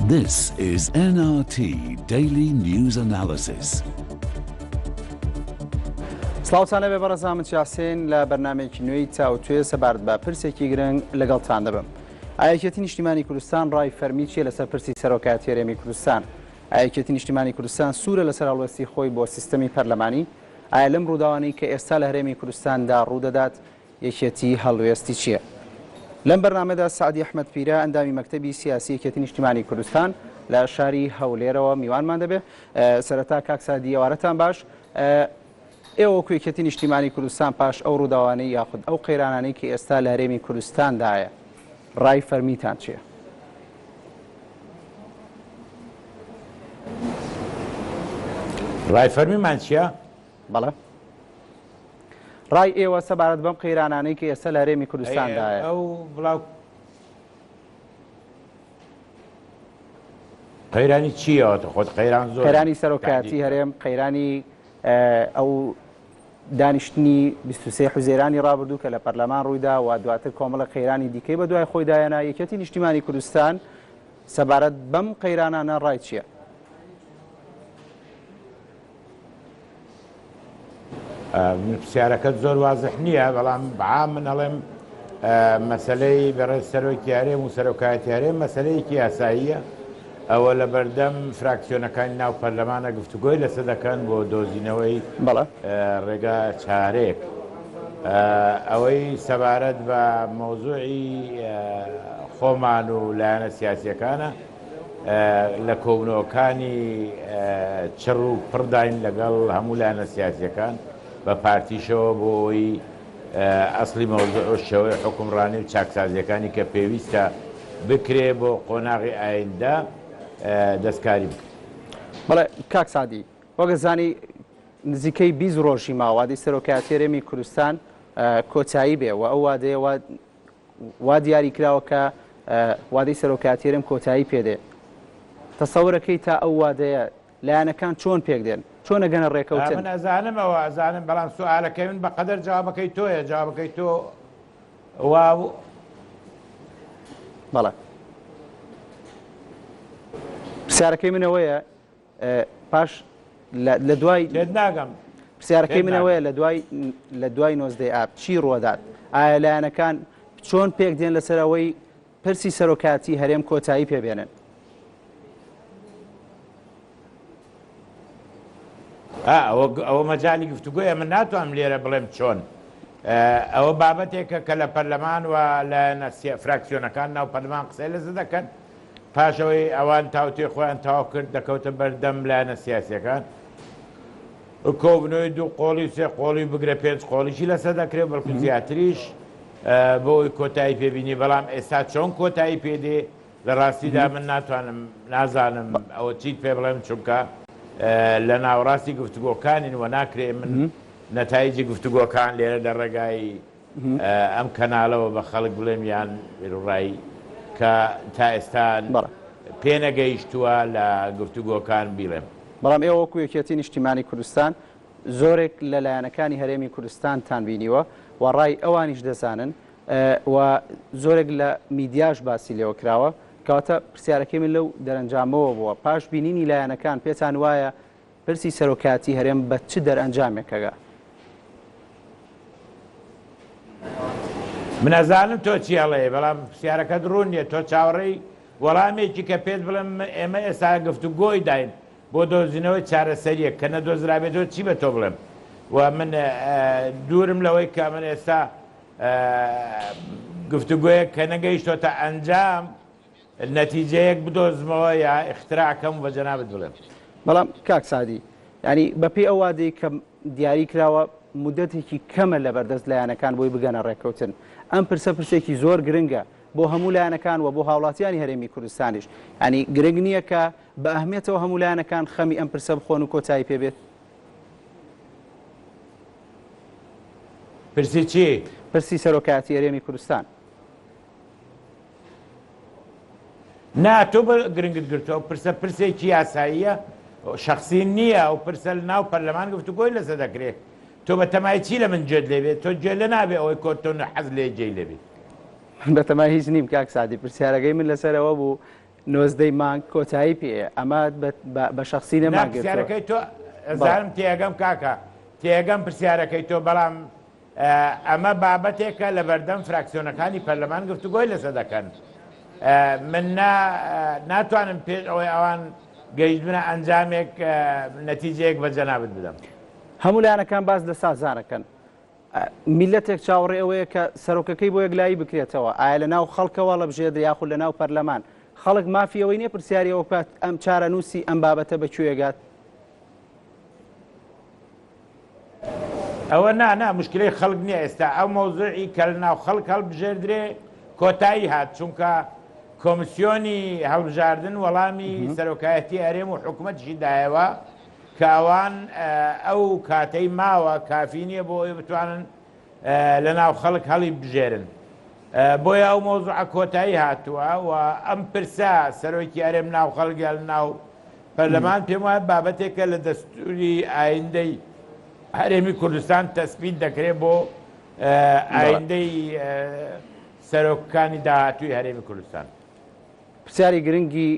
This is NRT Daily News Analysis. سڵاوتانە بێ بەڕێزان، من چاسێن لە بەرنامەیەکی نوێی چاوتوێ سەبارەت بە پرسێکی گرنگ لەگەڵتان دەبم. ئایەکێتی نیشتیمانی کوردستان ڕای فەرمی چیە لەسەر پرسی سەرۆکایەتی هەرێمی کوردستان؟ ئایەکێتی نیشتیمانی کوردستان سوورە لەسەر هەڵوێستی خۆی بۆ سیستەمی پەرلەمانی؟ ئایا لەم ڕووداوانەی کە ئێستا لە هەرێمی کوردستاندا ڕوودەدات یەکێتی هەڵوێستی چییە؟ لەم بەرنامەدا سعدی ئەحمەد پیرە ئەندامی مەکتەبی سیاسی یەکێتی نیشتیمانی کوردستان لە شاری هەولێرەوە میوانمان دەبێت. سەرەتا کاک سعدی ئێوارەتان باش. ئێوە کوێکێتی نیشتیمانی کوردستان پاش ئەو ڕووداوانەی یاخود ئەو قەیرانانەی کە ئێستا لە هەرێمی کوردستاندایە ڕای فەرمیتان چییە؟ ڕای فەرمیمان چییە؟ بەڵێ ڕای ئێوە سەبارەت بەم قەیرانانەی کە ئێستا لە هەرێمی کوردستاندایە. ئەو بڵاو قەیرانی چییە؟ خۆت قەیران زۆر قەیرانی سەرۆکایەتی هەرێم، قەیرانی ئەو دانیشتنی 23 حوزێرانی ڕابردوو کە لە پەرلەمان ڕوویدا و دواتر کۆمەڵە قەیرانی دیکەی بە دوای خۆی دایەنا. یەکێتی نیشتیمانی کوردستان سەبارەت بەم قەیرانانە ڕای چییە؟ پرسیارەکەت زۆر وازح نییە، بەڵام بەعام من هەڵێم مەسەلەی بەڕێز سەرۆکی هەرێم و سەرۆکایەتی هەرێم مەسەلەیەکی یاساییە. ئەوە لە بەردەم فراکسیۆنەکانی ناو پەرلەمانە گفتوگۆی لەسەر دەکەن بۆ دۆزینەوەی ڕێگا چارەیەک. ئەوەی سەبارەت بە مۆزوعی خۆمان و لایەنە سیاسیەکانە لە کۆبنەوەکانی چڕ و پڕداین لەگەڵ هەموو لایەنە سیاسیەکان بە پارتیشەوە بۆ ئەوی ئەسڵی مەوزوع شەوەی حکومڕانی و چاکسازیەکانی کە پێویستە بکرێ بۆ قۆناغی ئایندە دەستکاری بکرێت. بەڵێ کاک سادی، وەگەزانی نزیکەی 20 ڕۆژی ماوادی سەرۆکایەتی هەرێمی کوردستان کۆتایی بێ و ئەو وادەیە وا دیاری کراوە کە وادەی سەرۆکایەتی هەرێم کۆتایی پێدێ. تەسەورەکەی تا ئەو وادەیە لایەنەکان چۆن پێک دێن؟ چۆن ئەگەنە ڕێکەوتن؟ من ئەزانمەوە ئەزانم، بەڵام سوالەکەی من بەقەدەر جوابەکەی تۆیە، جوابەکەی تۆ وا بەڵێ پرسیارەکەی منەوەیە پاش لە دوای ناگەم پرسیارەکەی منەوەیە لە دوای 19 ئاب چی ڕوەدات؟ ئایا لایەنەکان چۆن پێک دێن لەسەرەوەی پرسی سەرۆکایەتی هەرێم کۆتایی پێبێنن؟ ئەوە مەجای گفتوگوۆیە، من ناتوانم لێرە بڵێم چۆن. ئەوە بابەتێکە کە لە پەرلەمان و لە فراکسیۆنەکان ناو پەرلەمان قسەی لەزە دەکەن، پاشەوەی ئەوان تاوتێ خۆیان تاوا کرد دەکەوتە بەردەم لایەنە سیاسیەکان. کۆبنەوەی دوو قۆڵی سێ قۆڵی بگرە 5 قۆڵیشی لەسەر دەکرێت، بەڵکو زیاتریش بۆی کۆتایی پێبینی. بەڵام ئێستا چۆن کۆتایی پێدێ لە ڕاستیدا من نازانم ئەوە چیت پێ بڵێم، چونکە لە ناوەڕاستی گفتوگۆکانین و ناکرێ من نەتایجی گفتوگۆکان لێرە لە ڕێگای ئەم کەناڵەوە بە خەڵک بڵێم یان ڕای کە تا ئێستا پێنەگەیشتووە لە گفتوگۆکان بیڵێم. بەڵام ئێوە وەکو یەکێتی نیشتیمانی کوردستان زۆرێک لە لایەنەکانی هەرێمی کوردستانتان بینیوە و ڕای ئەوانیش دەزانن و زۆرێک لە میدیاش باسی لێوە کراوە. کەواتە پرسیارەکەی من لەو دەرەنجامەوە بووە، پاش بینینی لایەنەکان پێتان وایە پرسی سەرۆکایەتی هەرێم بە چ دەرئەنجامێکەگە؟ من ئەزانم تۆ چی هەڵەیە، بەڵام پرسیارەکەت ڕوون نیە. تۆ چاوەڕێی وەڵامێکی کە پێت بڵێم ئێمە ئێستا گفتوگۆی داین بۆ دۆزینەوەی چارەسەریەک کە نەدۆزرابێتەوە چی بە تۆ بڵێم؟ و من دوورم لەوەی کە من ئێستا گفتوگۆیەک کە نەگەیشتۆتە ئەنجام نەتیجەیەک بدۆزمەوە یا اختراعکەم بە جەنابەت بڵێم. بەڵام کاک سادی، ینی بەپێی ئەو وادەی کە دیاری کراوە مودەتێکی کەمە لە بەردەست لایەنەکان بۆی بگەنە ڕێکەوتن، ئەم پرسێکی زۆر گرنگە بۆ هەموو لایەنەکان و بۆ هاوڵاتیانی هەرێمی کوردستانیش. ینی گرنگ نییە کە بە ئەهمیێتەوە هەموو لایەنەکان خەمی ئەم پرسە بخۆن و کۆتایی پێبێت؟ پرسی چی؟ پرسی سەرۆکایەتی هەرێمی کوردستان. نا تۆ بە گرنگت گرتووە پرسێکی یاساییە شخصی نییە، ئەو پرسە لە ناو پەرلەمان گفتوگۆی لەسەر دەکرێت. تۆ بە تەمای چی لە من جێت لێبێت؟ تۆ گوێ لە نابێ ئەوەی کۆتۆ حەز لێ جێی لەبێت. بەتەمای هیچ نیم کاک سادی، پرسیارەکەی من لەسەرەوە بوو نۆزدەی مانگ کۆتایی پێەیە ئەمە بە شخصی نەماگرێت پرسیارەکەی تۆ زانم تێگەم کاکە تێگەم پرسیارەکەی تۆ بەڵام ئەمە بابەتێکە لە بەردەم فراکسیۆنەکانی پەرلەمان گفتوگۆی لەسەر دەکەن من ناتوانم پێش ئەوەی ئەوان گەیشتبنە ئەنجامێک نەتیجەیەک بە جەنابەت بدەم هەموو لایەنەکان باز لە سازانەکەن میلەتێک چاوەڕێ ئەوەیە کە سەرۆکەکەی بۆ یەکلایی بکرێتەوە ئایا لە ناو خەڵکەوە لە بژێدر یاخود لە ناو پەرلەمان خەڵک مافیەوەی نییە پرسیاریەوە کات ئەم چارەنووسی ئەم بابەتە بەکوێگات ئەوە نا مشکلەی خەڵک نییە ئێستا ئەو مەوزوعی کە لە ناو خەڵک هەڵبژێردرێ کۆتایی هات چونکە کۆمسیۆنی هەڵبژاردن وەڵامی سەرۆکایەتی هەرێم و حکوومەتشی دایەوە کە ئەوان ئەو کاتەی ماوە کافی نییە بۆ ئەوی بتوانن لە ناو خەڵک هەڵی بژێرن بۆیە ئەو مۆزوعە کۆتایی هاتووە و ئەم پرسا سەرۆکی هەرێم ناو خەڵگە لە ناو پەرلەمان پێم وایە بابەتێکە لە دەستوری ئایندەی هەرێمی کوردستان تەسبیت دەکرێت بۆ ئایندەی سەرۆکەکانی داهاتووی هەرێمی کوردستان پرسیاری گرنگی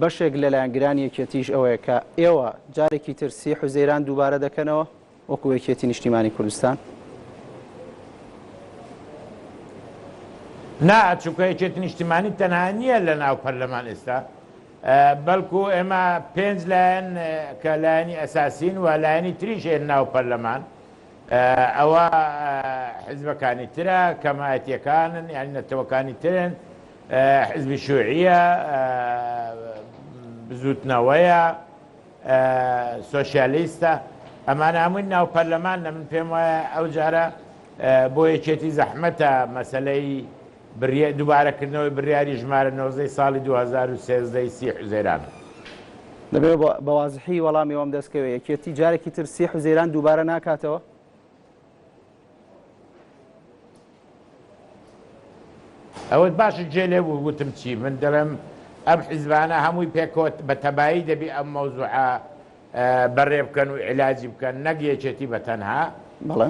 بەشێک لە لایەنگرانی یەکێتیش ئەوەیە کە ئێوە جارێکی ترسی حوزەیران دووبارە دەکەنەوە وەکو یەکێتی نیشتیمانی کوردستان چونکە یەکێتی نیشتیمانی تەنها نییە لە ناو پەرلەمان ئێستا بەڵکو ئێمە 5 لایەن کە لایەنی ئەساسین و لایەنی تریشێن ناو پەرلەمان ئەوە حزبەکانی ترە کەمایەتیەکانن یانی نەتەوەکانی ترن حزبی شوعیە بزوتنەوەیە سۆشیالیستە ئەمانە هەمووی ناو پەرلەمان من پێم وایە ئەو جارە بۆ یەکێتی زەحمەتە مەسەلەی دووبارەکردنەوەی بڕیاری ژمارە 9 ساڵی 2013 سی حوزەیران دەبێت بەوازحی وەڵامی ئەوم دەستکەوێت یەکێتی جارێکی تر سی حوزەیران دووبارە ناکاتەوە ئەوە باشە جێ لێ بوو گوتم چی من دەڵێم ئەم حیزبانە هەمووی پێکۆت بە تەبایی دەبی ئەم مەوزوعە بەڕێ بکەن و عیلاجی بکەن نەک یەکێتی بە تەنها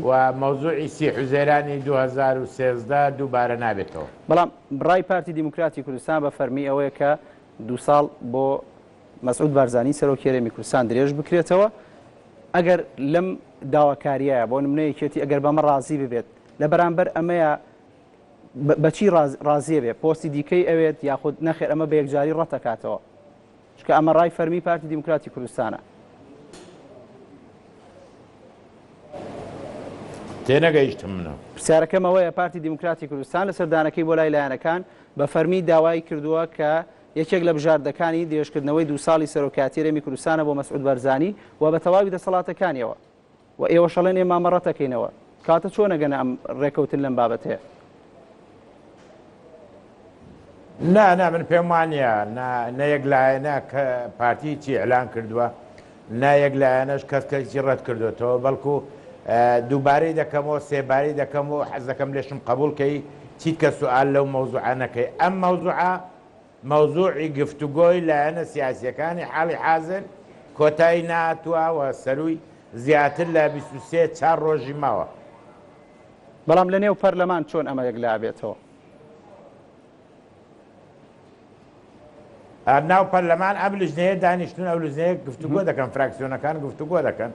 و مەوزوعی سی حوزەیرانی 2013 دووبارە نابێتەوە بەڵام بڕای پارتی دیموکراتی کوردستان بە فەرمی ئەوەیە کە 2 ساڵ بۆ مەسعود بارزانی سەرۆکی هەرێمی کوردستان درێژ بکرێتەوە ئەگەر لەم داواکاریایە بۆ نمونە یەکێتی ئەگەر بەمە ڕازی ببێت لە بەرامبەر ئەمەیە بەچی ڕازیە بێ پۆستی دیکەی ئەوێت یاخود نەخێر ئەمە بە یەکجاری ڕەتەکاتەوە چکە ئەمە ڕای فەرمی پارتی دیموکراتی کوردستانە تێنەگەیشتم منە پرسیارەکەم ئەوەیە پارتی دیموکراتی کوردستان لە سەردانەکەی بۆ لای لایەنەکان بە فەرمی داوای کردووە کە یەکێک لە بژاردەکانی درێژکردنەوەی 2 ساڵی سەرۆکایەتی هەرێمی کوردستانە بۆ مەسعود بەرزانی و بە تەواوی دەسەڵاتەکانیەوە و ئێوە شەڵێن ئێمە مەڕەتەکەینەوە کاتە چۆنەگەنە ئەم ڕێکەوتن لەم بابەت هەیە نا من پێم وانە نەیەک لایەنە کە پارتی چی ئەلان کردووە نایەک لایەنەش کەس کەسی ڕەت کردوێتەوە بەڵکو دووبارەی دەکەمەوە سێباری دەکەمەوە حەز دەکەم لێشم قبولکەی چیت کە سوال لەو مەوزوعانەکەی ئەم مەوزوعە مەوزوعی گفتوگۆی لایەنە سیاسیەکانی حاڵی حاضر کۆتایی ناتووە و سەروی زیاتر لە 23 ڕۆژی ماوە بەڵام لە نێو پەرلەمان چۆن ئەمە یەکلا بێتەوە ناو پەرلەمان ئەم لژنەیە دانیشتون ئەو لژنەیە گفتوگۆ دەکەن فراکسیۆنەکان گفتوگۆ دەکەن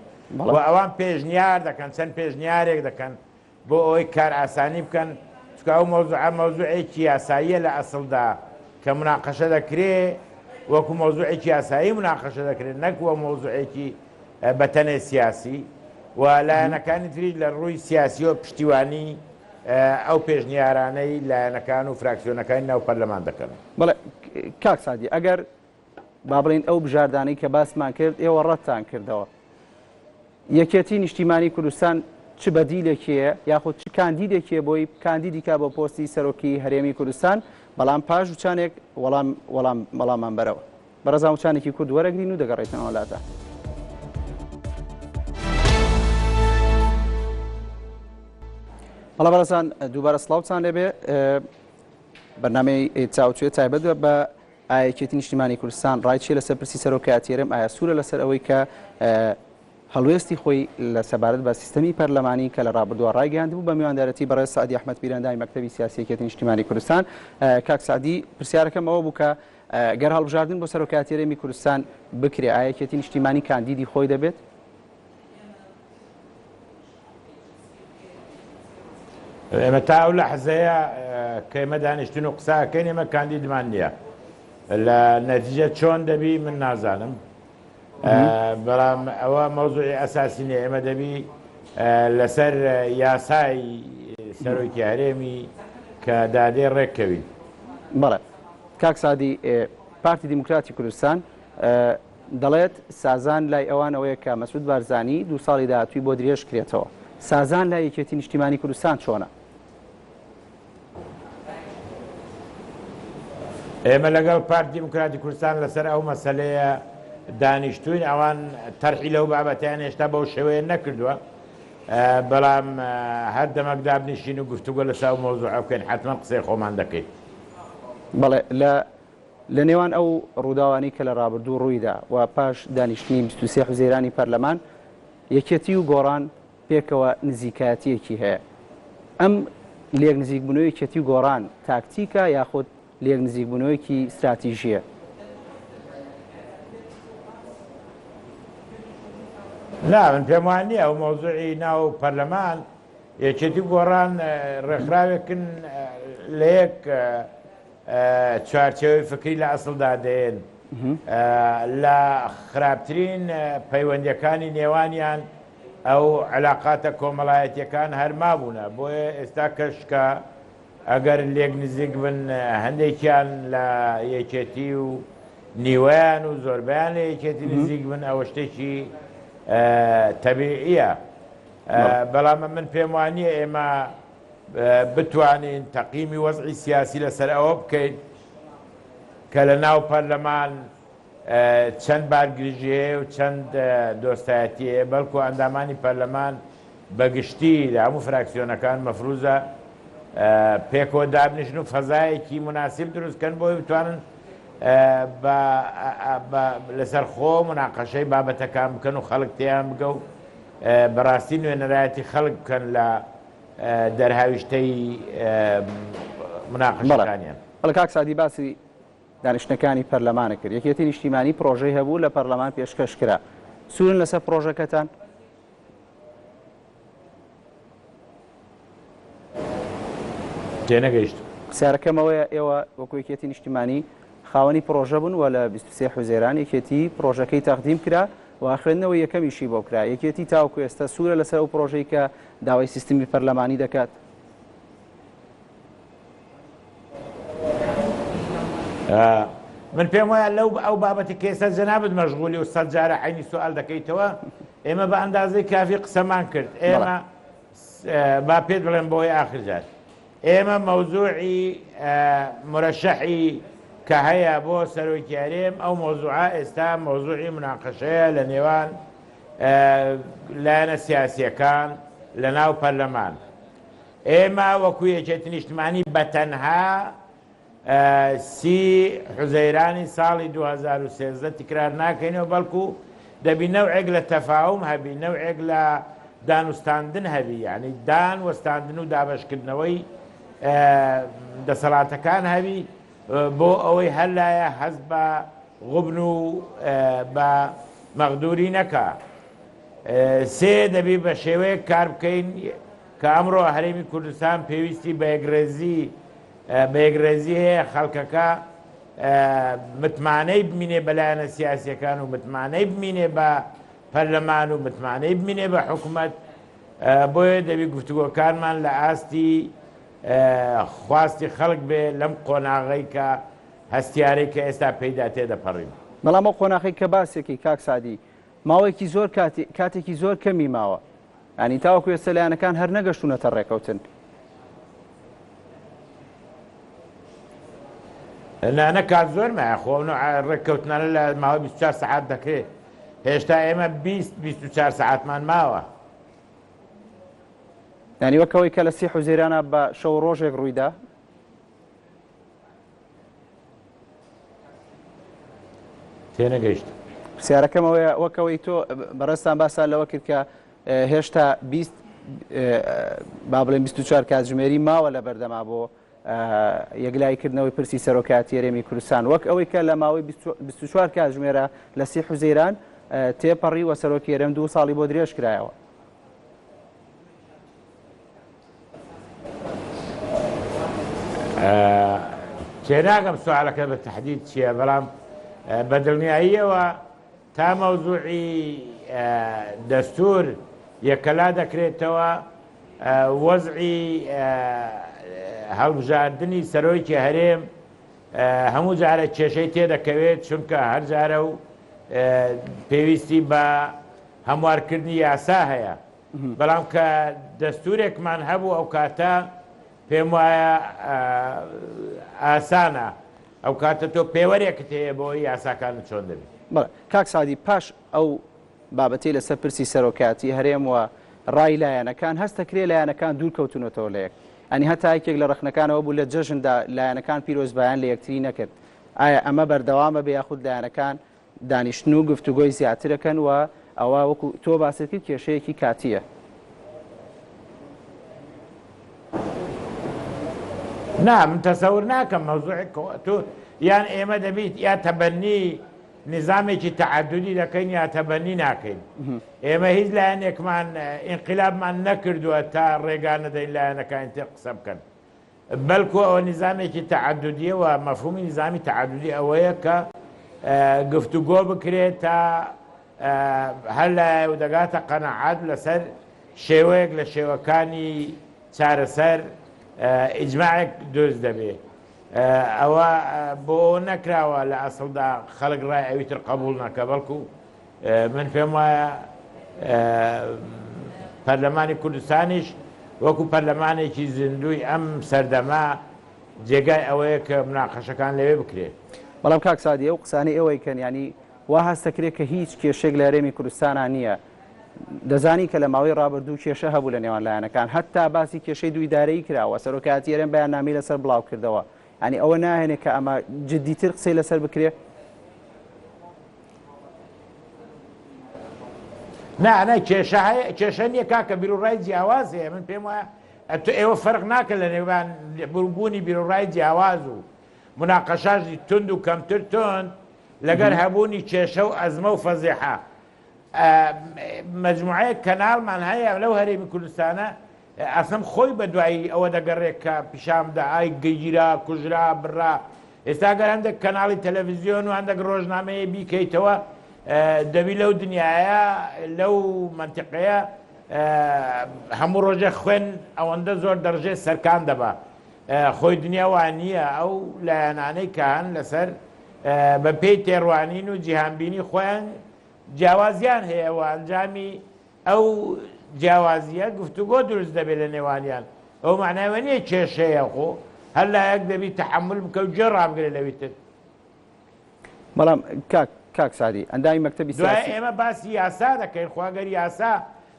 و ئەوان پێشنیار دەکەن چەند پێشنیارێک دەکەن بۆ ئەوەی کار ئاسانی بکەن چکە ئەو مەوزوعێکی یاساییە لە ئەسڵدا کە مناقەشە دەکرێت وەکو مەوزوعێکی یاسایی مناقەشە دەکرێت نەکووە مەوزوعێکی بەتەنێ سیاسی و لایەنەکانی تری لە ڕووی سیاسی و پشتیوانی ئەو پێشنیارانەی لایەنەکان و فراکسیۆنەکانی ناو پەرلەمان دەکەن بەڵێ کاک سادی ئەگەر با بڵین ئەو بژاردانەی کە باسمان کرد ئێوە ڕەتتان کردەوە یەکێتی نیشتیمانی کوردستان چ بەدیلێکیە یاخود چ کاندیدێکیە بۆی کاندیدیکا بۆ پۆستی سەرۆکی هەرێمی کوردستان بەڵام پاش وچانێک وەڵامان بەرەوە بەڕێزان وچانێکی کورد وەرەگرین و دەگەڕێتەوە وڵاتە بەڵام بەڕێزان دووبارە سڵاوتان لێبێ بەرنامەی چاوچێت تایبەت بە یەکێتی نیشتیمانی کوردستان ڕای چیە لەسەر پرسی سەرۆکایەتی هەرێم ئایا سوورە لەسەر ئەوەی کە هەڵوێستی خۆی لە سەبارەت بە سیستەمی پەرلەمانی کە لە ڕابردووە ڕایگەاندبوو بە میواندارەتی بەڕێز سعدی ئەحمەد پیرەندای مەکتەبی سیاسی یەکێتی نیشتیمانی کوردستان. کاک سعدی، پرسیارەکەم ئەوە بوو کە گەر هەڵبژاردن بۆ سەرۆکایەتی هەرێمی کوردستان بکرێ، ئایا یەکێتی نیشتیمانی کاندیدی خۆی دەبێت؟ ئێمە تا ئەو لەحزەیە کە ئێمە دانیشتون و قساکەین ئێمە کاندیدمان نییە. لە نەتیجە چۆن دەبی من نازانم، بەڵام ئەوە مەوزوعی ئەساسی نیە. ئێمە دەبی لەسەر یاسای سەرۆکی هەرێمی کە دادێ ڕێککەوین. بەڵێ کاک سعدی، پارتی دیموکراتی کوردستان دەڵێت سازان لای ئەوانەوەیە کە مەسعود بارزانی 2 ساڵی داهاتووی بۆ درێژ کرێتەوە. سازان لای یەکێتی نیشتیمانی کوردستان چۆنە؟ ئێمە لەگەڵ پارتی دیموکراتی کوردستان لەسەر ئەو مەسەلەیە دانیشتوین. ئەوان تەرحی لەو بابەتیان هێشتا بەو شێوەیە نەکردووە، بەڵام هەر دەمەکدا بنیشین و گفتوگۆ لەسەر ئەو مەوزوعە بکەین، حتمما قسەی خۆمان دەکەین. بەڵێ لە نێوان ئەو ڕووداوانی کە لە ڕابردوو ڕوویدا و پاش دانیشتنی 23 حوزەیرانی پەرلەمان، یەکێتی و گۆڕان پێکەوە نزیکایەتیەکی هەیە. ئەم لێک نزیکبوونەوەی یەکێتی و گۆڕان تاکتیکە یاخود لێک نزیکبوونەوەیەکی استراتیژیە؟ لا، من پێم وان نییە ئەو مەوزوعی ناو پەرلەمان یەکێتی و گۆڕان ڕێکخراوێکن لە یەک چوارچێوەی فکری لە ئەسڵدا دێن لە خراپترین پەیوەندیەکانی نێوانیان ئەو علاقاتە کۆمەڵایەتیەکان هەرما بوونە. بۆیە ئێستا کەشکە ئەگەر لێک نزیک بن هەندێکیان لە یەکێتی و نیوەیان و زۆربیان لە یەکێتی نزیک بن، ئەوە شتێکی تەبیعیە. بەڵام من پێم وانییە ئێمە بتوانین تەقییمی وەزعی سیاسی لەسەر ئەوە بکەین کە لە ناو پەرلەمان چەند بارگریژی هەیە و چەند دۆستایەتی هەیە، بەڵکو ئەندامانی پەرلەمان بەگشتی لە هەموو فراکسیۆنەکان مەفروزە پێکەوە دابنیشن و فەزایەکی مناسب دروستکەن بۆی بتوانن لەسەر خۆ مناقەشەی بابەتەکان بکەن و خەڵک تێیان بگە و بەڕاستی نوێنەرایەتی خەڵک بکەن لە دەرهاویشتەی مناقەشەکانیان. بەڵێ کاک سعدی، باسی دانیشتەکانی پەرلەمانە کرد. یەکێتی نیشتیمانی پرۆژەی هەبوو لە پەرلەمان پێشکەش کرا. سوورن لەسەر پرۆژەکەتان؟ تێنەگەیشت. قسارەکەمەوەیە ئێوە وەکو یەکێتی نیشتیمانی خاوەنی پرۆژە بوون و لە 23 حوزەیران یەکێتی پرۆژەکەی تەقدیم کرا و خوێندنەوەی یەکەمیشی بۆ کرا. یەکێتی تاوەکو ئێستا سوورە لەسەر ئەو پرۆژەی کە داوای سیستمی پەرلەمانی دەکات؟ من پێم وایە لەو ئەو بابەتی کە ئێستا جەنابەت مەشغولی و سەد جارە عینی سوال دەکەیتەوە، ئێمە بە ئەندازەی کافی قسەمان کرد. ئێمە با پێت بڵێن بۆی ئاخر جار ئێمە مەوزوعی مرەشەحی کە هەیە بۆ سەرۆکی هەرێم، ئەو مۆزوعە ئێستا مۆزوعی مناقەشەیە لە نێوان لایەنە سیاسیەکان لە ناو پەرلەمان. ئێمە وەکو یەکێتی نیشتیمانی بەتەنها 30 حوزەیرانی ساڵی 2013 تکرار ناکەینەوە، بەڵکو دەبی نەوعێک لە تەفاوم هەبی، نەوعێک لە دانوستاندن هەبی، یعنی دان وەستاندن و دابەشکردنەوەی دەسەڵاتەکان هەبی بۆ ئەوەی هەر لایە هەست بە غوبن و بە مەغدوری نەکا. سێ دەبی بە شێوەیە کار بکەین کە ئەمڕۆ هەرێمی کوردستان پێویستی بە یەکڕێزی هەیە، خەڵکەکە متمانەی بمینێ بەلایەنە سیاسیەکان و متمانەی بمینێ بە پەرلەمان و متمانەی بمینێ بە حکوومەت. بۆیە دەبی گفتوگۆکانمان لە ئاستی خواستی خەڵک بێ لەم قۆناغی کە هەستیارەی کە ئێستا پێیدا تێدەپەڕین. بەڵام ئەو قۆناغی کە باسێکی کاک سعدی ماوەیەکی زۆر کاتێکی زۆر کەمی ماوە، ینی تاوەکو ئێستا لایەنەکان هەر نەگەشتونەتە ڕێکەوتن. نانە کات زۆر مایە خۆ ڕێککەوتنانە لە ماوەی 24 سەعات دەکرێت. هێشتا ئێمە 20-24 سەعاتمان ماوە. ینی وەکەوەی کە لە 30 حوزەیرانە بە شەو ڕۆژێک ڕوویدا؟ تێنەگەیشت. پرسیارەکەم وەکەوەی تۆ بەڕێستان باسان لەوە کرد کە هێشتا با بڵێن 24 کاتژمێری ماوە لە بەردەما بۆ یەکلایکردنەوەی پرسی سەرۆکایەتی هەرێمی کوردستان، وەک ئەوەی کە لە ماوەی 24 کاتژمێرە لە 30 حوزەیران تێپەڕی وە سەرۆکی هەرێم 2 ساڵی بۆ درێژ کرایەوە. تێناگەم سوالەکە بە تەحدید چییە، بەڵام بەدڵنیاییەوە تا مەوزوعی دەستور یەکەلا دەکرێتەوە وەزعی هەڵبژاردننی سەرۆکی هەرێم هەموو جارە کێشەی تێدەکەوێت، چونکە هەر جارە و پێویستی بە هەموارکردنی یاسا هەیە، بەڵام کە دەستورێکمان هەبوو ئەو کاتە پێم وایە ئاسانە، ئەو کاتە تۆ پێوەرێکت هەیە بۆی یاساکانت چۆن دەبێت. بەڵێ کاک سادی، پاش ئەو بابەتی لەسەر پرسی سەرۆکایەتی هەرێم و ڕای لایەنەکان هەستەکرێ لایەنەکان دوور کەوتونەتەوە لە یەک، ئەنی هەتا یەکێک لە ڕەخنەکانەوە بوو لە جەژندا لایەنەکان پیرۆزبایان لە یەکتری نەکرد. ئایا ئەمە بەردەوامە بە یاخود لایەنەکان دانیشتن و گفتوگۆی زیاترەکەن و ئەوە وەکو تۆ باست کرد کێشەیەکی کاتیە؟ نا من تەسەور ناکەم مەوزوعی تۆ یان ئێمە دەبیت یا تەبەنی نظامێکی تەعەدودی دەکەین یا تەبەنی ناکەین. ئێمە هیچ لایەنێکمان ئینقلابمان نەکردووە تا ڕێگان نەدەین لایەنەکان تێ قسە بکەن، بەڵکو ئەوە نظامێکی تەعەدودیە و مەفهومی نظامی تەعەدودی ئەوەیە کە گفتوگۆ بکرێت تا هەر لایە و دەگاتە قەنەعات لەسەر شێوەیەک لە شێوەکانی چارەسەر ئیجماعێک دۆست دەبێت. ئەوە بۆ نەکراوە لە ئەسڵدا خەڵک ڕای ئەویتر قبول نەکە، بەڵکو من پێم وایە پەرلەمانی کوردستانیش وەکو پەرلەمانێکی زیندوی ئەم سەردەما جێگای ئەوەیە کە مناقەشەکان لەوێ بکرێت. بەڵام کاک سادی ئەو قسانەی ئەوەی کەن ینی وا هەستەکرێت کە هیچ کێشێک لە هەرێمی کوردستانان نییە. دەزانی کە لە ماوەی ڕابردوو کێشە هەبوو لە نێوان لایەنەکان، هەتا باسی کێشەی دوی دارایی کراوە، سەرۆکایەتی هەرێم بەیاننامەی لەسەر بڵاو کردەوە، ینی ئەوە ناهێنێت کە ئەمە جددیتر قسەی لەسەر بکرێت. نه کێشە نییە کاکە بیرروڕای جیاواز هەیە، من پێم وایە ئێوە فەرق ناکە لە نێوان بوونی بیرروڕای جیاواز و مناقەشاژی تند و کەمتر تند لەگەر هەبوونی کێشە و ئەزمە و فەزیحە. مجموعەیە کەناڵمان هەیە لەو هەرێمی کوردستانە ئەسم خۆی بە دوایی ئەوە دەگەڕێت کە پیشامدا ئای گەیگیرا کوژرا بڕا. ئێستا گەر هەندێک کەناڵی تەلەڤیزیۆن و هەندێک ڕۆژنامەیە بیکەیتەوە دەبی لەو دنیاە لەو منتیقەیە هەموو ڕۆژە خوێن ئەوەندە زۆر دەڕژێ سەرکان دەبا. خۆی دنیا وانییە ئەو لایەنانەی کە هەن لەسەر بە پێی تێڕوانین و جیهانبینی خۆیان جیاوازیان هەیە و ئەنجامی ئەو جیاوازیە گفتوگۆ دروست دەبێت لە نێوانیان. ئەو معناوە نییە کێشەیە خۆ هەر لایەک دەبی تەحمل بکە و جێ ڕابگرێت لەویتر. بەڵام کاک سادی ئەندامی مەکتەبی دوای ئێمە باسی یاسا دەکەین، خواگەر یاسا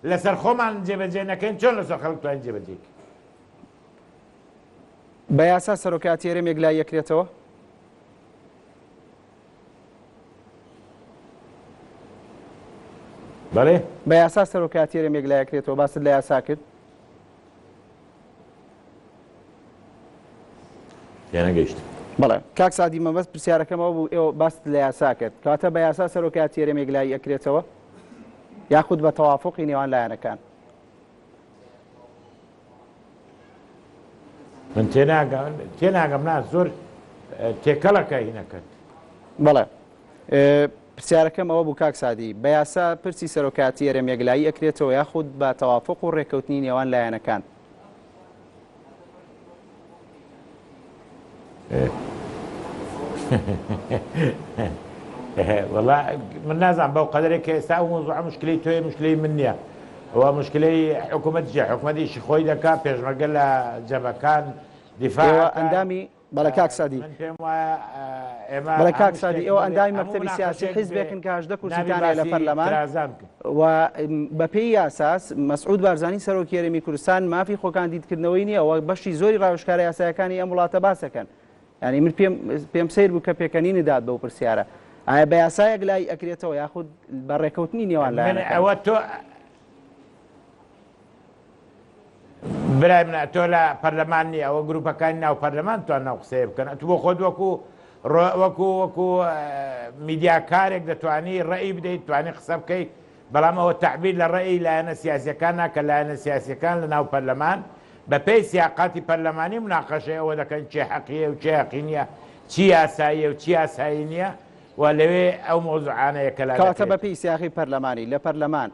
لەسەر خۆمان جێبەجێ نەکەین، چۆن لەسەر خەڵک توانین جێبەجێ بە یاسا سەرۆکایەتی هەرێم یەکلای یەکرێتەوە؟ بەڵێ بە یاسا سەرۆکایەتی هەرێم یەکلای یەکرێتەوە، باست لە یاسا کرد؟ یانەگەیشت. بەڵێ کاک سادی مەبەست پرسیارەکەمەوە بوو ئێوە باست لە یاسا کرد، کاتە بە یاسا سەرۆکایەتی هەرێم یەکلای یەکرێتەوە یاخود بە تەوافقی نێوان لایەنەکان؟ من تێناگەم نا زۆر تێکەڵەکە هینەکەت. بەڵێ پرسیارەکەم ئەوە بوو کاک سادی، بە یاسا پرسی سەرۆکایەتی هەرێم یەکلایی ئەکرێتەوە یاخود بە تەوافق و ڕێکەوتنی نێوان لایەنەکان؟ والله من نازانم بەو قەدرێک کە ئێستا ئەو مۆزوعە مشکلەی تۆیە مشکلەی من نییە، ئەوە مشکلەی حکوومەتیە، حکوومەتیشی خۆی دەکات پێشمەرگە لە جەبەکان دیفاع ئەندامی. بەڵێ کاک سادی بەڵێ کاک سادی ئێوە ئەندامی مەکتەبی سیاسی حیزبێکن کە 18 کورسیتانەیە لە پەرلەمان و بەپێی یاساس مەسعود بارزانی سەرۆکی هەرێمی کوردستان مافی خۆکاندیدکردنەوەی نییە و بەشی زۆری ڕاوێژکارە یاسایەکانی ئەم وڵاتە باسەکەن. ینی من پێم سیر بوو کە پێکەنینی داد بەو پرسیارە. ئایا بە یاسایەک لای ئەکرێتەوە یاخود بەڕێکەوتنی نێوان لایەنەکان؟ ئەوە تۆ برای منە تۆ لە پەرلەمانی ئەوە گروپەکانی ناو پەرلەمان توان ناو قسەیە بکەن تو بۆ خۆت وەکو میدیاکارێک دەتوانی ڕێی بدەیت توانی قسە بکەیت بەڵام ئەوە تعبیر لە ڕێی لایەنە سیاسیەکان ناکە لایەنە سیاسیەکان لە ناو پەرلەمان بە پێی سیاقاتی پەرلەمانی مناقەشەی ئەوە دەکەن چێ حەقیە و چێ حەقی نییە چی یاساییە و چی یاسایی نییە و لەوێ ئەو مۆزوعانەیە کە کەواتە بە پێی سیاقی پەرلەمانی لە پەرلەمان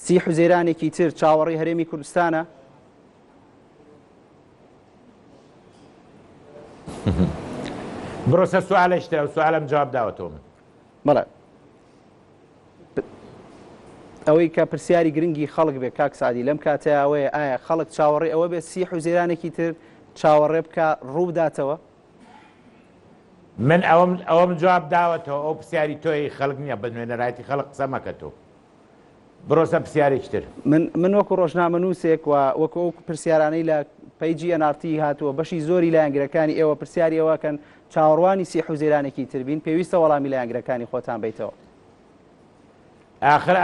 سی حوزەیرانێکی تر چاوەڕێی هەرێمی کوردستانە؟ بڕۆسە سوالێکترە و سوالم جواب داوەتەوە من بەڵێ ئەوەی کە پرسیاری گرنگی خەڵک بێ کاک سعدی لەم کاتەیەوەیە ئایا خەڵک چاوەڕێ ئەوە بێت سی حوزەیرانێکی تر چاوەڕێ بکە ڕووداتەوە؟ من ئەوەم جواب داوەتەوە ئەو پرسیاری تۆی خەڵک نییە بە نوێنەرایەتی خەڵک قسە مەکە تۆ بڕۆسە پرسیارێکتر من وەکو ڕۆژنامە نووسێک و وەکو ئەو پرسیارانەی لە پەیجی ئەنارتی هاتووە بەشی زۆری لایەنگرەکانی ئێوە پرسیاری ئەوەکەن چاوەڕوانی سی حوزەیرانێکی تربین پێویستە وەڵامی لایەنگرەکانی خۆتان بیتەوە. آخر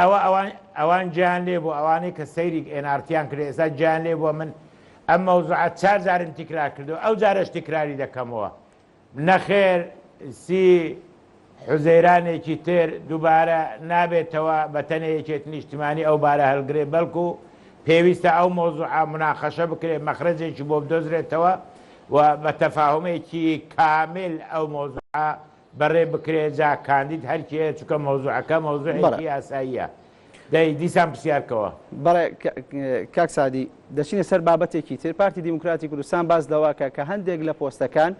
ئەوان گیان لێ بۆ ئەوانەی کە سەیری ئێنارتیان کرد ئێستا گیان لێ بۆ من ئەم مەوزوعات 4 جارم تیکرار کردو ئەو جارش تیکراری دەکەمەوە نەخێر سی حوزەیرانێکی تر دووبارە نابێتەوە بە تەنەیەکێت نیشتیمانی ئەو بارە هەلگرێ بەڵکو پێویستە ئەو مۆزوع مناقەشە بکرێت مەخرەجێکی بۆ بدۆزرێتەوە و بە تەفاهمێکی کامل ئەو مۆزوع بەڕێ بکرێت جا کاندید هەرکیە چکە مۆزوعەکە مۆزوعێکی یاساییە دیسان پرسیارکەوە. بەڵێ کاک سادی دەچینە سەر بابەتێکی تر پارتی دیموکراتی کوردستان باز دەواکە کە هەندێک لە پۆستەکان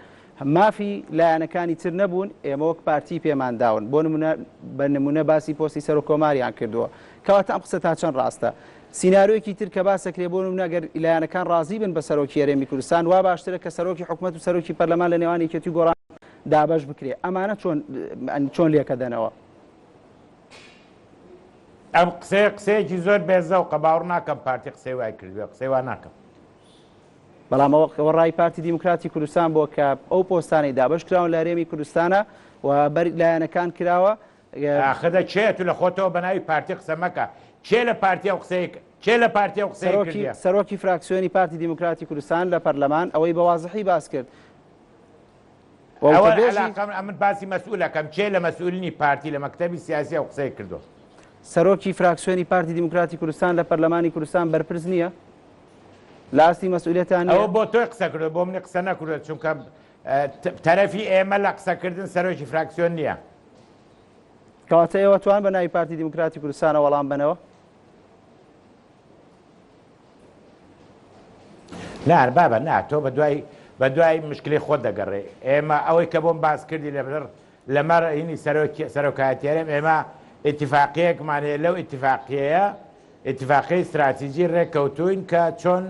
مافی لایەنەکانی تر نەبوون ئێمە وەک پارتی پێمانداون بۆ بە نمونە باسی پۆستی سەر و کۆماریان کردووە کەواتە ئەم قسە تا چەند ڕاستە. سیناریۆیەکی تر کە باسەکرێ بۆ نمونە ئەگەر لایەنەکان ڕازی بن بە سەرۆکی هەرێمی کوردستان وا باشترە کە سەرۆکی حکوومەت و سەرۆکی پەرلەمان لە نێوان یەکێتی گۆڕان دابەش بکرێ ئەمانە چۆن لێکەدەنەوە؟ ئەم قسەیەکی زۆر بێزەوقە باوەڕ ناکەم پارتی قسەی وای کردوێ قسەی وا ناکەم. بەڵام ئەوە ڕای پارتی دیموکراتی کوردستان بۆ کە ئەو پۆستانەی دابش کراون لە هەرێمی کوردستانە و بەر لایەنەکان کراوە خدە چێت و لە خۆتەوە بە ناوی پارتی قسە مەکە چێ لە پارتیا قسەیەک چێ لە پارتیا قسەی سەرۆکی فراکسیۆنی پارتی دیموکراتی کوردستان لە پەرلەمان ئەوەی بەوازحی باس کرد من باسی مەسئولەکەم چێ لە مەسئولینی پارتی لە مەکتەبی سیاسی ئەو قسەی کردو. سەرۆکی فراکسیۆنی پارتی دیموکراتی کوردستان لە پەرلەمانی کوردستان بەرپرس نییە لاستی مەسئولیەتان ئەوە بۆ تۆی قسە کردو بۆ منی قسە نەکردێت چونکە تەرەفی ئێمە لە قسەکردن سەرۆکی فراکسیۆن نییە. کەواتە ئێوە توان بە ناوی پارتی دیموکراتی کوردستانە وەڵام بنەوە؟ نان بابە نا تۆ بە دوای مشکلی خۆت دەگەڕێ ئێمە ئەوەی کە بۆم باس کردی لەمەڕ هینی سەرۆکایەتیارێم ئێمە ئیتیفاقیەکمانەیە لەو ئیتیفاقیەیە ئیتیفاقی استراتیژی ڕێککەوتوین کە چۆن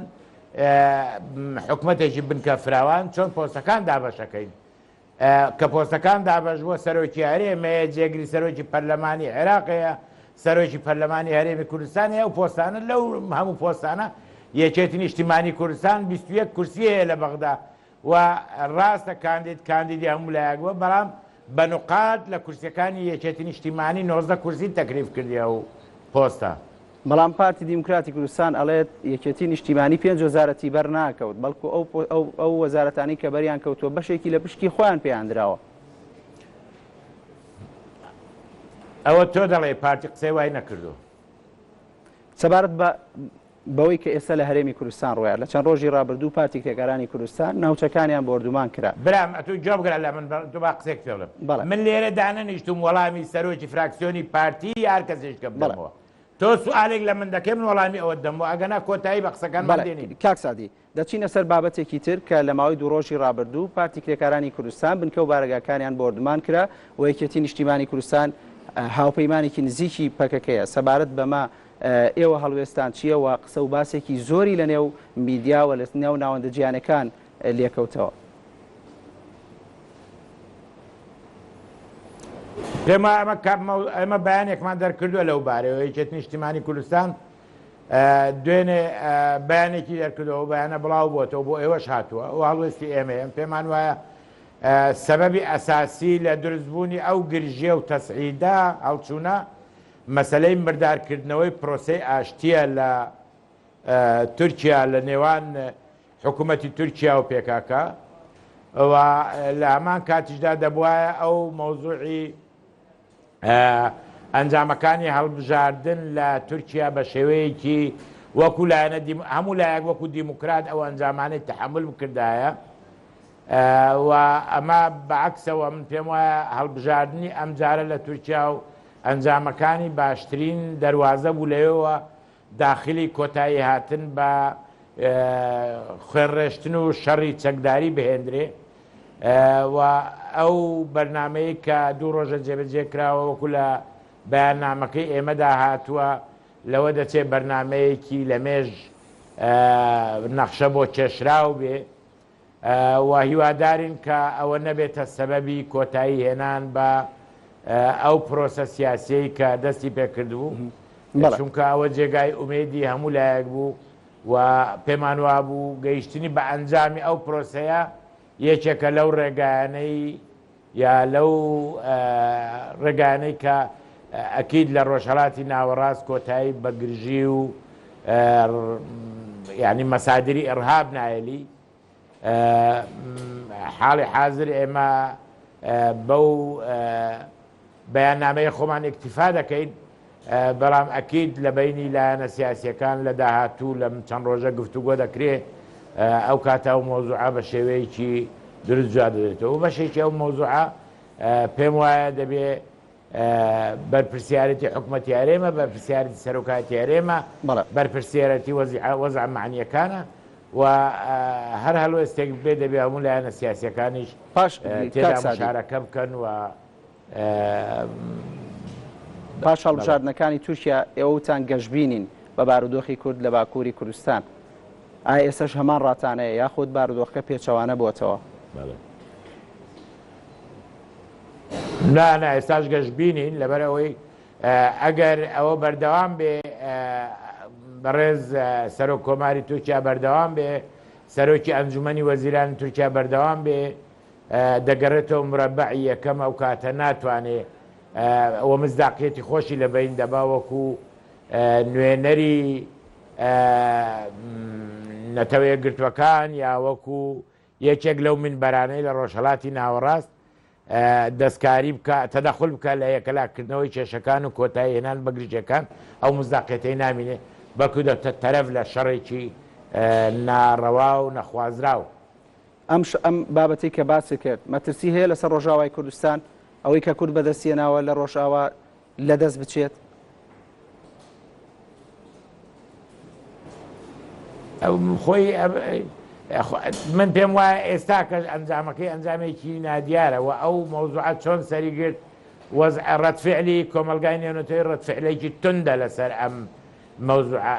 حکوومەتێکی بنکە فراوان چۆن پۆستەکان دابەشەکەین کە پۆستەکان دابەش بۆ سەرۆکی هەرێمەیە جێگری سەرۆکی پەرلەمانی عێراقەیە سەرۆکی پەرلەمانی هەرێمی کوردستانەیە و پۆستانە لەو هەموو پۆستانە یەکێتی نیشتیمانی کوردستان 21 کورسی هەیە لە بەغدا و ڕاستە کاندیدی هەموو لایەکوە بەڵام بە نوقات لە کورسیەکانی یەکێتی نیشتیمانی 19 کورسی تەکلیف کردی و پۆستە. بەڵام پارتی دیموکراتی کوردستان ئەڵێت یەکێتی نیشتیمانی 5 وەزارەتی بەر ناکەوت بەڵکو ئەو وەزارەتانی کە بەریان کەوتووە بەشێکی لە پشکی خۆیان پێیاندراوە. ئەوە تۆ دەڵێ پارتی قسەی وای نەکردو. سەبارەت بەوەی کە ئێستا لە هەرێمی کوردستان ڕۆیە لە چەند ڕۆژی ڕابردوو پارتی کرێکارانی کوردستان ناوچەکانیان بۆردومان کرا. برام ئەتو جوابگرە لە من تو با قسێک بڵێم. من لێرە دانەنیشتم وەڵامی سەرۆکی فراکسیۆنی پارتی هەر کەسێک بدەمەوە. تۆ سوالێک لە من دەکەم من وەڵامی ئەوە دەمەوە ئەگەنا کۆتایی بە قسەکانمان دێنین. کاک سادی دەچینە سەر بابەتێکی تر کە لە ماوەی دوو ڕۆژی ڕابردوو پارتی کرێکارانی کوردستان بنکە و بارەگاکانیان بۆردومان کرا و یەکێتی نیشتیمانی کوردستان هاوپەیمانێکی نزیکی پەکەکەیە سەبارەت بەما ئێوە هەڵوێستان چییە و قسە و باسێکی زۆری لە نێو میدیاوە لە نێو ناوەندە جیانەکان لێکەوتەوە. ئەمە بەیانێکمان دەرکردووە لەو بارەوە یەکێتی نیشتیمانی کوردستان دوێنێ بەیانێکی دەرکردەوە بەیانە بڵاو بووەتەوە بۆ ئێوەش هاتووە و هەڵوێستی ئێمەیە پێمان وایە سەبەبی ئەساسی لە دروستبوونی ئەو گرژیە و تەسعیدا هەڵچوونە مەسەلەی مردارکردنەوەی پرۆسەی ئاشتیە لە تورکیا لە نێوان حکوومەتی تورکیا و پێکاکە و لە هەمان کاتیشدا دەبواە ئەو مەوزوعی ئەنجامەکانی هەڵبژاردن لە تورکیا بە شێوەیەکی وەکو لایەنە هەموو لایەک وەکو دیموکرات ئەو ئەنجامانەی تەحمل بکردایە و ئەمە بەعکسەوە من پێم وایە هەڵبژاردننی ئەم جارە لە تورکیا و ئەنجامەکانی باشترین دەواازە بوو لەوەوە داخلی کۆتایی هاتن بە خوێنڕێشتن و شەڕی چەکداری بهێندرێ و ئەو بەرنمەیە کە دوو ڕۆژە جێبەجێ کراوە وەکو لە بەیاننامەکەی ئێمەدا هاتووە لەوە دەچێت بەرنمەیەکی لە مێژ نەخشە بۆ کێشراو بێ و هیوادارین کە ئەوە نەبێتە سەبەبی کۆتایی هێنان بە ئەو پرۆسە سیاسیی کە دەستی پێکردبوو چونکە ئەوە جێگای ئومێدی هەموو لایەک بوو و پێمان وابوو گەیشتنی بە ئەنجامی ئەو پرۆسەیە یەکێکە لەو ڕێگانەی یا لەو ڕێگانەی کە ئەکید لە ڕۆژهەڵاتی ناوەڕاست کۆتایی بە گرژی و یعنی مەسادری ئەرهاب نایەلی حاڵی حازر ئێمە بەو بەیاننامەیە خۆمان ئیکتیفا دەکەین بەڵام ئەکید لە بینی لایەنە سیاسیەکان لە داهاتوو لە چەند ڕۆژە گفتوگۆ دەکرێت ئەو کاتە و مۆزوعە بە شێوەیەکی دروست جا دەدرێتەوە و بەشێکی ئەو مۆزوعە پێم وایە دەبێت بەرپرسیارەتی حکوومەتی هەرێمە بەرپرسیارەتی سەرۆکاتی هەرێمە بەرپرسیارەتی وەزع معنیەکانە و هەر هەڵوێستێک بێ دەبێ هەموو لایەنە سیاسیەکانیش تێدا مشارەکە بکەن و پاش هەڵبژاردنەکانی تورکیا ئێوەتان گەشتبینین بە بارودۆخی کورد لە باکووری کوردستان ئایا ئێستاش هەمان ڕاتانەیە یاخود بارودۆخەکە پێچەوانە بووەتەوە؟ نا ئێستاش گەشتبینین لەبەرەوەی ئەگەر ئەوە بەردەوام بێ بەڕێز سەرۆک کۆماری تورکیا بەردەوام بێ سەرۆکی ئەنجومەنی وەزیرانی تورکیا بەردەوام بێ دەگەڕێتەوە مرەبعی یەکەم ئەو کاتە ناتوانێ ئەوە مزداقیەتی خۆشی لە بین دەبا وەکو نوێنەری نەتەوەیە گرتوەکان یا وەکو یەکێک لەو منبەرانەی لە ڕۆژهەڵاتی ناوەڕاست دەستکاری بکە تەدەخل بکە لە یەکەلاکردنەوەی کێشەکان و کۆتایی هێنان بەگرژەکان ئەو مزداقیەتەی نامینێ بەکو دەتە تەرەف لە شەڕێکی ناڕەوا و نەخوازراوە. ئەم بابەتی کە باسی کرد مەترسی هەیە لەسەر ڕۆژاوای کوردستان ئەوەی کە کورد بەدەستێناوە لە ڕۆژاوا لەدەست بچێت؟ خۆی من پێم وایە ئێستا کە ئەنجامەکەی ئەنجامێکی نادیارە و ئەو مۆزوعات چۆن سەریگرت وەزع ڕەتفعلی کۆمەلگای نێونەتەوەی ڕەتفعلێکی توندە لەسەر ئەم مەوزوعە.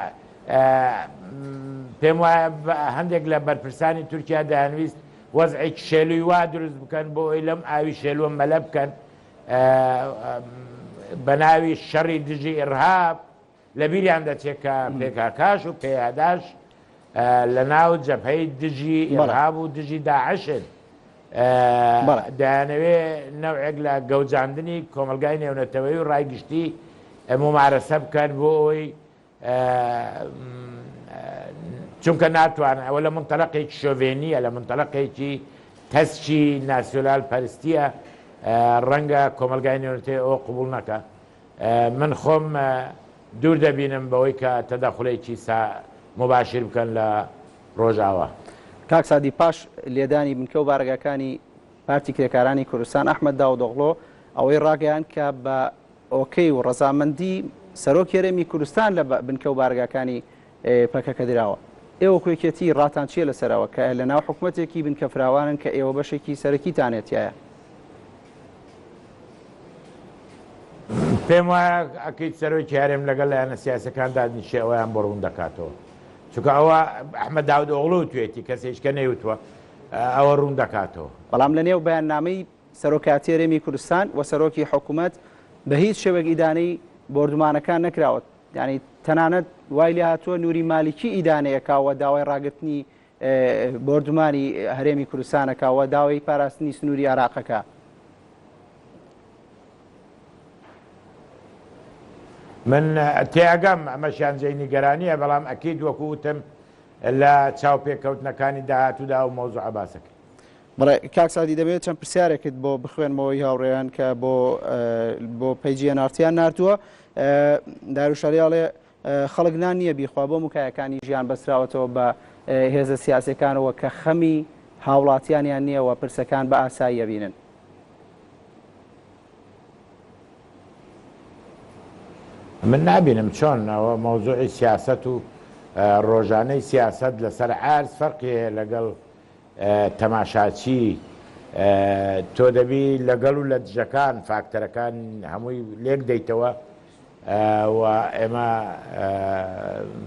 پێم وایە هەندێک لە بەرپرسانی تورکیا دەیانویست وەزعێکی شێلووی وا دروست بکەن بۆ ئەوی لەم ئاوی شێلووە مەلە بکەن بە ناوی شەڕی دژی ئێرهاب لە بیریان دەچێت کە پێکاکاش و پێیاداش لە ناو جەبهەی دژی ئێرهاب و دژی داعشن دەیانەوێت نەوعێک لە گەوجاندنی کۆمەلگای نێونەتەوەی و ڕایگشتی ممارەسە بکەن بۆ ئەوی چونکە ناتوانن ئەوە لە منتەلەقێکی شۆڤێنیە لە منتەلەقێکی تەسچی ناسیۆنال پەرستیە ڕەنگە کۆمەلگای نێونەتەوەی ئەوە قبوڵ نەکە. من خۆم دوور دەبینم بەوەی کە تەدەخولێکی مباشر بکەن لە ڕۆژاوە. کاک سادی پاش لێدانی بنکە و بارگەکانی پارتی کرێکارانی کوردستان ئەحمەد داودۆغڵۆ ئەوەی ڕاگەیان کە بە ئۆکەی و ڕەزامەندی سەرۆکی هەرێمی کوردستان لە بنکە و بارگاکانی پەکەکە دراوە. ئێوە کوێکێتی ڕاتان چیە لەسەرەوە کە لە ناو حکوومەتێکی بنکە فراوانن کە ئێوە بەشێکی سەرەکیتانێتیایە؟ پێم وایە ئەکەیت سەرۆکی هەرێم لەگەڵ لایەنە سیاسەکاندا نیشێ ئەویان بۆ ڕوون دەکاتەوە چونکە ئەوە ئەحمەد داودۆغڵۆ توێتی کەسێککە نەیوتوە ئەوە ڕوون دەکاتەوە. بەڵام لە نێو بەیاننامەی سەرۆکاتی هەرێمی کوردستان و سەرۆکی حکوومەت بە هیچ شێوەک ئیدانەی بۆردومانەکان نەکراوە، یعنی تەنانەت وای لێ هاتووە نووری مالیکی ئیدانەیەکاوە داوای ڕاگررتنی بۆردومانی هەرێمی کوردستانەکەوە داوای پاراستنی سنووری عراقەکە. من تێگەم ئەمەشیان جێی نیگەرانیە بەڵام ئەکید وەکوتم لە چاوپێکەوتنەکانی داهاتوودا و مۆزوع باسەکە. بەڵێ کاک سادی دەبێت چەند پرسیارێکت بۆ بخوێنمەوەی هاوڕێیان کە بۆ پیجە نارتیان نردووە. داروشەریاڵێ خەڵک نان نییە بیخوا بۆ مکایەکانی ژیان بەسراوەتەوە بە هێزە سیاسەکانەوە کە خەمی هاوڵاتیانیان نییەوە پرسەکان بە ئاسایی بینن. من نابینم چۆن ئەوە مۆزوعی سیاست و ڕۆژانەی سیاست لەسەر ئارز فەرقی لەگەڵ تەماشاچی تۆ دەبی لەگەڵ و لە دژەکان فاکتەرەکان هەمووی لێک دەیتەوە و ئێمە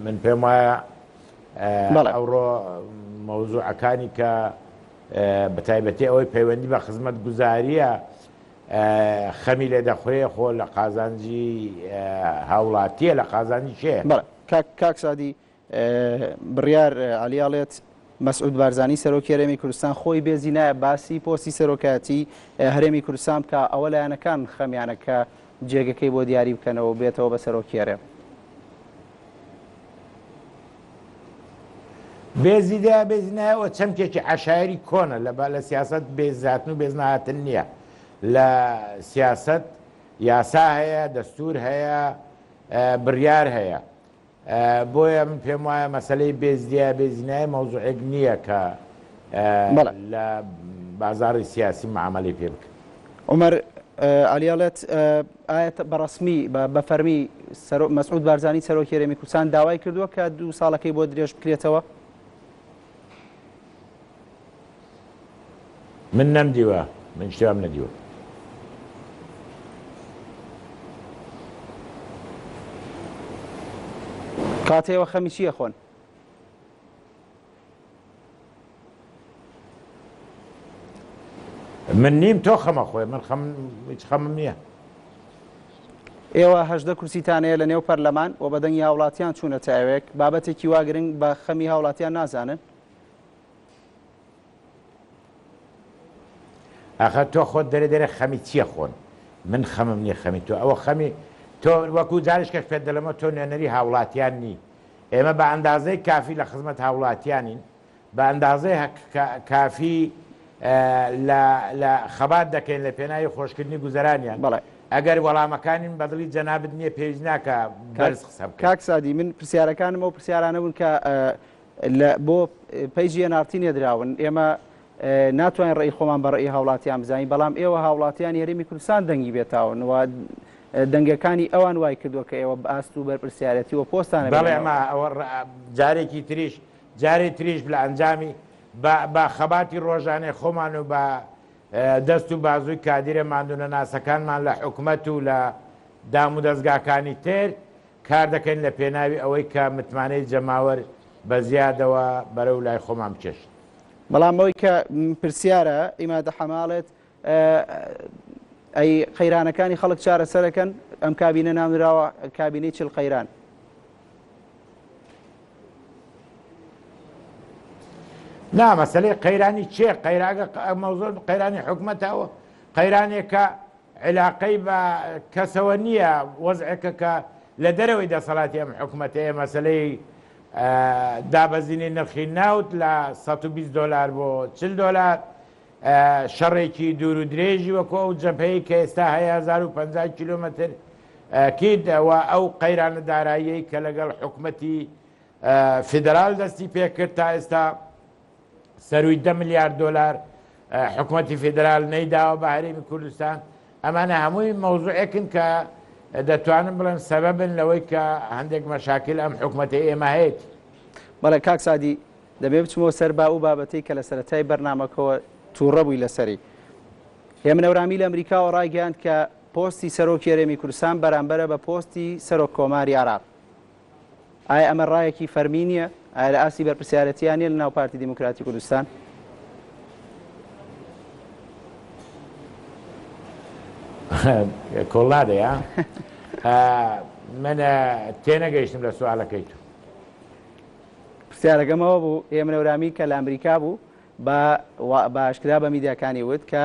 من پێم وایە ئەوڕۆ مەوزوعەکانی کە بەتایبەتی ئەوەی پەیوەندی بە خزمەت گوزاریە خەمی لێ دەخورێ خۆ لە قازانجی هاوڵاتیە لە قازانی شێ. کاک سادی بڕیار عەلیاڵێت مەسعود بارزانی سەرۆکی هەرێمی کوردستان خۆی بێزی نایە باسی پۆستی سەرۆکایەتی هەرێمی کوردستان بکە ئەوە لایەنەکان خەمیانە کە جێگەکەی بۆ دیاری بکەنەوە بێتەوە بە سەرۆکی هەرێم. بێزیدا بێزینایەوە چەمکێکی عەشایری کۆنە لە سیاست بێزاتن و بێزنهاتن نییە. لە سیاست یاسا هەیە، دەستور هەیە، بڕیار هەیە. بۆیە من پێم وایە مەسەلەی بێزدیە بێزینای مەوزوعێک نییە کە لە بازاڕی سیاسی معاملەی پێ بکە. عومەر عەلیاڵێت ئایا بەڕەسمی بە فەرمی مەسعود بارزانی سەرۆکی هەرێمی کوردستان داوای کردووە کە 2 ساڵەکەی بۆ درێژ بکرێتەوە؟ من نەمدیوە، من شتێوام نەدیوە. کاتێوە خەمی چییە خۆن؟ من نیم تۆ خەمە خۆی من هیچ خەمم نییە. ئێوە 18 کورسیتانەیە لە نێو پەرلەمان و بەدەنگی هاوڵاتیان چوونە تاوێک بابەتێکی وا گرنگ بە خەمی هاوڵاتیان نازانن؟ ئاخە تۆ خۆت دەرێ خەمی چییە خۆن؟ من خەمم نییە خەمی تۆ ئەوە خەمی تۆ وەکو جارش کەش پێت دەڵێمە تۆ نوێنەری هاوڵاتیان نی. ئێمە بە ئەندازەی کافی لە خزمەت هاوڵاتیانین، بە ئەندازەی کافی لە خەبات دەکەین لە پێناوی خۆشکردنی گوزەرانیان. ئەگەر وەڵامەکانین بەدڵی جەنابەت نییە پێویست ناکە بەرز قسە بکەین. کاک سادی من پرسیارەکانم ئەو پرسیارانە بوون کە بۆ پیجە نارتی نێدراون. ئێمە ناتوانین ڕێی خۆمان بە ڕێی هاوڵاتیان بزانین، بەڵام ئێوە هاوڵاتیانی هەرێمی کوردستان دەنگی بێتاون و دەنگەکانی ئەوان وای کردووە کە ئێوە بە ئاست و بەرپرسیارەتی و پۆستانە. بەڵێ ئەمە ئەوە جارێکی تریش جارێ تریش لە ئەنجامی بە خەباتی ڕۆژانەی خۆمان و بە دەست و بازووی کادیرە ماندوونە ناسەکانمان لە حکوومەت و لە دام و دەستگاکانی تر کار دەکەین لە پێناوی ئەوەی کە متمانەی جەماوەر بە زیادەوە بەرەو لای خۆمان بکێشت. بەڵام ئەوەی کە پرسیارە ئیمادە حەماڵێت ئەی قەیرانەکانی خەڵک چارەسەرەکەن ئەم کابینە نامراوە کابینەی چل قەیران. نا مەسەلەی قەیرانی چێ مەوزوع قەیرانی حکوومەتەوە قەیرانێکە علاقەی بە کەسەوە نییە وەزعێکە کە لە دەرەوەی دەسەڵاتی ئەم حکوومەتەیە مەسەلەی دابەزینی نرخی ناوت لە $120 بۆ $40 شەڕێکی دوور و درێژی وەکو ئەو جەبهەیە کە ئێستا هەیە 1050 کیلۆمەتر کیدەوە ئەو قەیرانە داراییەی کە لەگەڵ حکوومەتی فیدرال دەستی پێکرد تا ئێستا سەروی $10 میلیارد حکوومەتی فیدرال نەیداوە بە هەرێمی کوردستان. ئەمانە هەمووی مەوزوعێکن کە دەتوانم بڵێم سەبەبن لەوەی کە هەندێک مەشاکل ئەم حکوومەتی ئێمە هەیە. بەڵێ کاک سادی دەبێ بچمەوە سەر با و بابەتەی کە لە سەرەتای بەرنامەکەەوە تووڕەبووی لەسەری. هێمنەورامی لە ئەمریکاوە ڕایگەیاند کە پۆستی سەرۆکی هەرێمی کوردستان بەرامبەرە بە پۆستی سەرۆک کۆماری عێراق. ئایا ئەمە ڕایەکی فەرمی نییە؟ ئایا لە ئاسی بەرپرسیارەتیان نیە لە ناو پارتی دیموکراتی کوردستان؟ کۆڵادەیە من تێنەگەیشتم لە سوالەکەی تو. پرسیارەکەمەوە بوو ئێمە نەورامی کە لە ئەمریکا بوو بە ئاشکرا بە میدیاکانی وت کە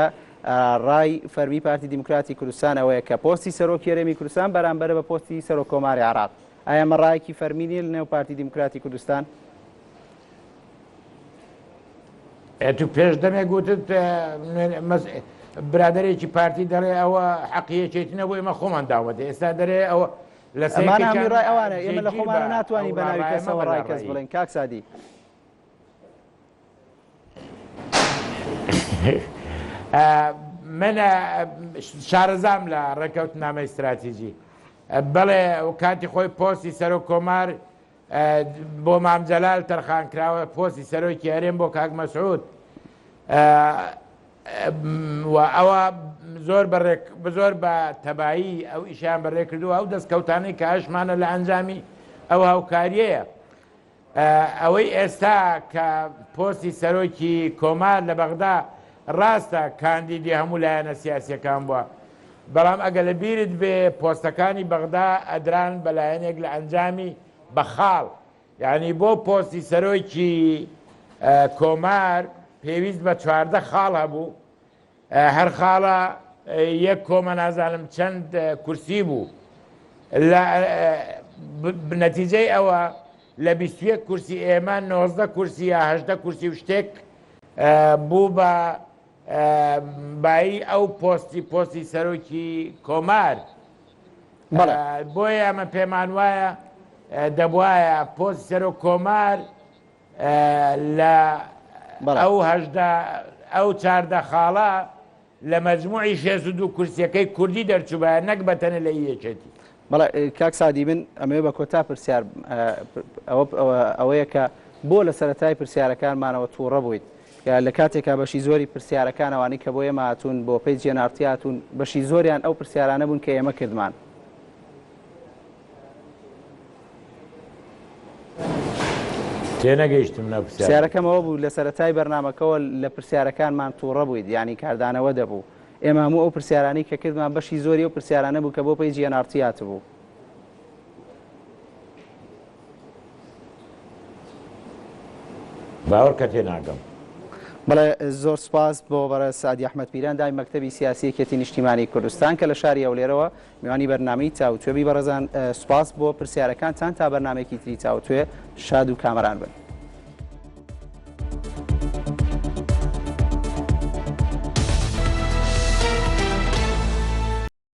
ڕای فەرمی پارتی دیموکراتی کوردستان ئەوەیە کە پۆستی سەرۆکی هەرێمی کوردستان بەرامبەرە بە پۆستی سەرۆک کۆماری عێراق. ئایا ئەمە ڕایەکی فەرمی نیە لە نێو پارتی دیموکراتی کوردستان؟ تو پێش دەمێ گوتت برادێکی پارتی دەڵێ ئەوە حەقیەکێتی نەبوو ئێمە خۆمان داوەدە ئێستا دەرێ ئەوە لە ئەمان هەمی ڕای ئەوانە ئێمە لە خۆمانە ناتوانین بە ناوی کەسەوە ڕای کەس بڵێن. کاک سادی منە شارەزام لە ڕێکەوتنامەی استراتیژی بەڵێ کاتی خۆی پۆستی سەرۆک کۆمار بۆ مامجەلال تەرخان کراوە پۆستی سەرۆکی هەرێم بۆ کاک مەسعود و ئەوە زۆر بە تەبایی ئەو ئیشیان بەڕێ کردووە ئەو دەستکەوتانەی کە هەشمانە لە ئەنجامی ئەو هاوکاریەیە. ئەوەی ئێستا کە پۆستی سەرۆکی کۆمار لە بەغدا ڕاستە کاندیدی هەموو لایەنە سیاسیەکان بووە، بەڵام ئەگە لە بیرت بێ پۆستەکانی بەغدا ئەدران بەلایەنێک لە ئەنجامی بەخاڵ، یعنی بۆ پۆستی سەرۆکی کۆمار پێویست بە 14 خاڵ هەبوو، هەر خاڵە یەک کۆمە نازانم چەند کورسی بوو، نەتیجەی ئەوە لە 21 کورسی ئێمە 19 کورسی یا 18 کورسی و شتێک بوو بە بایی ئەو پۆستی سەرۆکی کۆمار. بۆیە ئەمە پێمان وایە دەبواە پۆستی سەرۆک کۆمار لە ئەو 14 خاڵە لە مەجموعی 62 کورسیەکەی کوردی دەرچووبە نەک بەتەنە لە یەکێتی. بەڵێ کاک سادی من ئەمەوێ بە کۆتا پرسیار ئەوەیە کە بۆ لە سەرەتای پرسیارەکانمانەوە تووڕە بوویت لە کاتێکا بەشی زۆری پرسیارەکان ئەوانەی کە بۆ ئێمە هاتوون بۆ پێی جێنارتی هاتوون بەشی زۆریان ئەو پرسیارانە بوون کە ئێمە کردمان. تێنەگەیشتم نە پرسیارەکەمەوە بوو لە سەرەتای بەرنامەکەەوە لە پرسیارەکانمان تووڕە بوویت، ینی کاردانەوە دەبوو ئێمە هەموو ئەو پرسیارانی کە کردمان بەشی زۆری ئەو پرسیارانە بوو کە بۆ پێی جێنارتی هاتبوو. باوەڕ کە تێناگەم. بەڵێ زۆر سپاس بۆ بەڕێز سعدی ئەحمەد پیران دای مەکتەبی سیاسی یەکێتی نیشتیمانی کوردستان کە لە شاری ئەولێرەوە میوانی بەرنامەی چاوتوێبی بەڕێزان سپاس بۆ پرسیارەکانتان تا بەرنامێکی تری چاوتوێ شاد و کامەران بن.